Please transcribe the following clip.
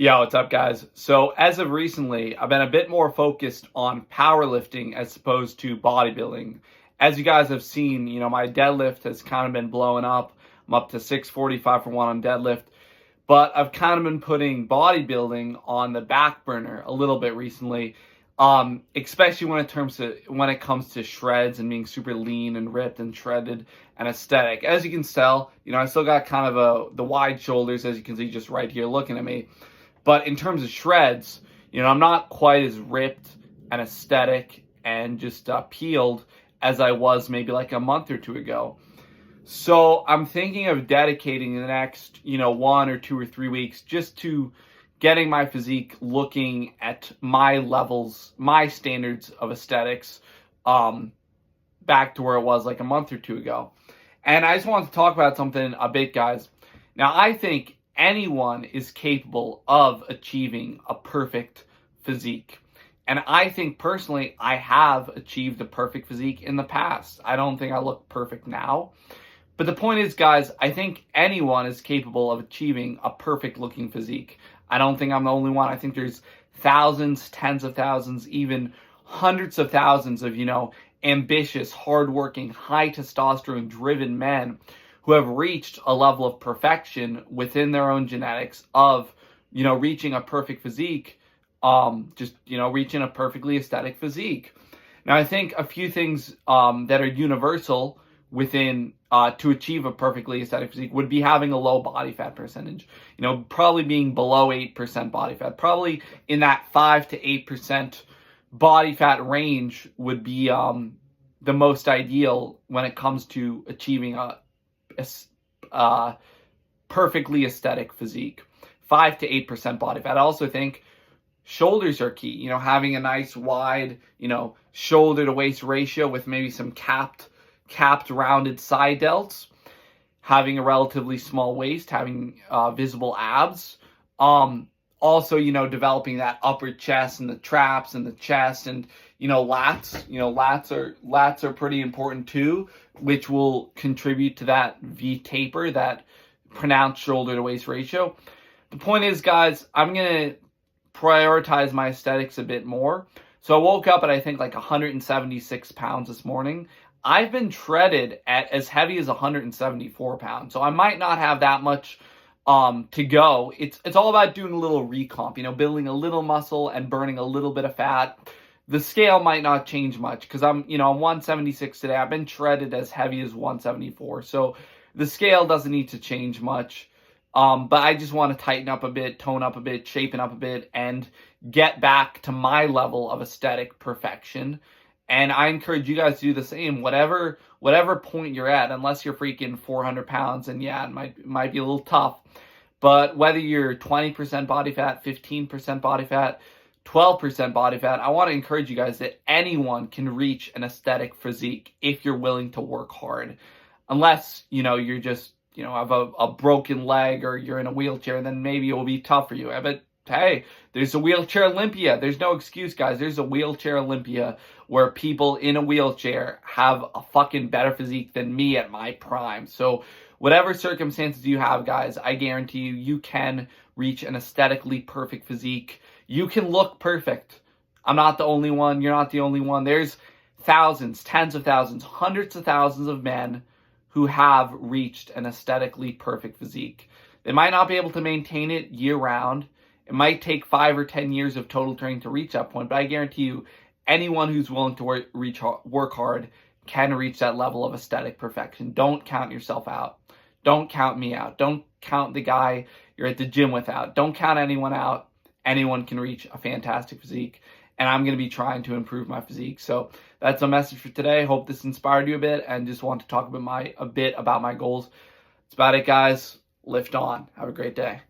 Yo, what's up, guys? So, as of recently, I've been a bit more focused on powerlifting as opposed to bodybuilding. As you guys have seen, my deadlift has kind of been blowing up. I'm up to 645 for one on deadlift. But I've kind of been putting bodybuilding on the back burner a little bit recently, especially when it comes to shreds and being super lean and ripped and shredded and aesthetic. As you can tell, I still got kind of the wide shoulders, as you can see just right here looking at me. But in terms of shreds, I'm not quite as ripped and aesthetic and just peeled as I was maybe like a month or two ago. So I'm thinking of dedicating the next, 1 or 2 or 3 weeks just to getting my physique looking at my levels, my standards of aesthetics, back to where it was like a month or two ago. And I just want to talk about something a bit, guys. Now, I think anyone is capable of achieving a perfect physique. And I think personally, I have achieved a perfect physique in the past. I don't think I look perfect now. But the point is, guys, I think anyone is capable of achieving a perfect looking physique. I don't think I'm the only one. I think there's thousands, tens of thousands, even hundreds of thousands of, ambitious, hardworking, high testosterone driven men who have reached a level of perfection within their own genetics of, reaching a perfect physique, reaching a perfectly aesthetic physique. Now, I think a few things that are universal within to achieve a perfectly aesthetic physique would be having a low body fat percentage. Probably being below 8% body fat, probably in that 5 to 8% body fat range would be the most ideal when it comes to achieving a perfectly aesthetic physique. 5 to 8% body fat. I also think shoulders are key. Having a nice wide, shoulder to waist ratio with maybe some capped rounded side delts, having a relatively small waist, having visible abs. Also, developing that upper chest and the traps and the chest and, lats. Lats are pretty important too, which will contribute to that V taper, that pronounced shoulder to waist ratio. The point is, guys, I'm going to prioritize my aesthetics a bit more. So I woke up at, I think, like 176 pounds this morning. I've been treaded at as heavy as 174 pounds. So I might not have that much to go. It's all about doing a little recomp, building a little muscle and burning a little bit of fat. The scale might not change much because I'm 176 today. I've been treaded as heavy as 174. So the scale doesn't need to change much. But I just want to tighten up a bit, tone up a bit, shapen up a bit, and get back to my level of aesthetic perfection. And I encourage you guys to do the same, whatever point you're at, unless you're freaking 400 pounds, and yeah, it might be a little tough. But whether you're 20% body fat, 15% body fat, 12% body fat, I want to encourage you guys that anyone can reach an aesthetic physique if you're willing to work hard. Unless, you're just, have a broken leg or you're in a wheelchair, then maybe it will be tough for you. But hey, there's a wheelchair Olympia. There's no excuse, guys. There's a wheelchair Olympia where people in a wheelchair have a fucking better physique than me at my prime. So whatever circumstances you have, guys, I guarantee you can reach an aesthetically perfect physique. You can look perfect. I'm not the only one. You're not the only one. There's thousands, tens of thousands, hundreds of thousands of men who have reached an aesthetically perfect physique. They might not be able to maintain it year round. It might take 5 or 10 years of total training to reach that point, but I guarantee you, anyone who's willing to work hard can reach that level of aesthetic perfection. Don't count yourself out. Don't count me out. Don't count the guy you're at the gym with out. Don't count anyone out. Anyone can reach a fantastic physique, and I'm going to be trying to improve my physique. So that's a message for today. Hope this inspired you a bit, and just want to talk a bit about my goals. That's about it, guys. Lift on. Have a great day.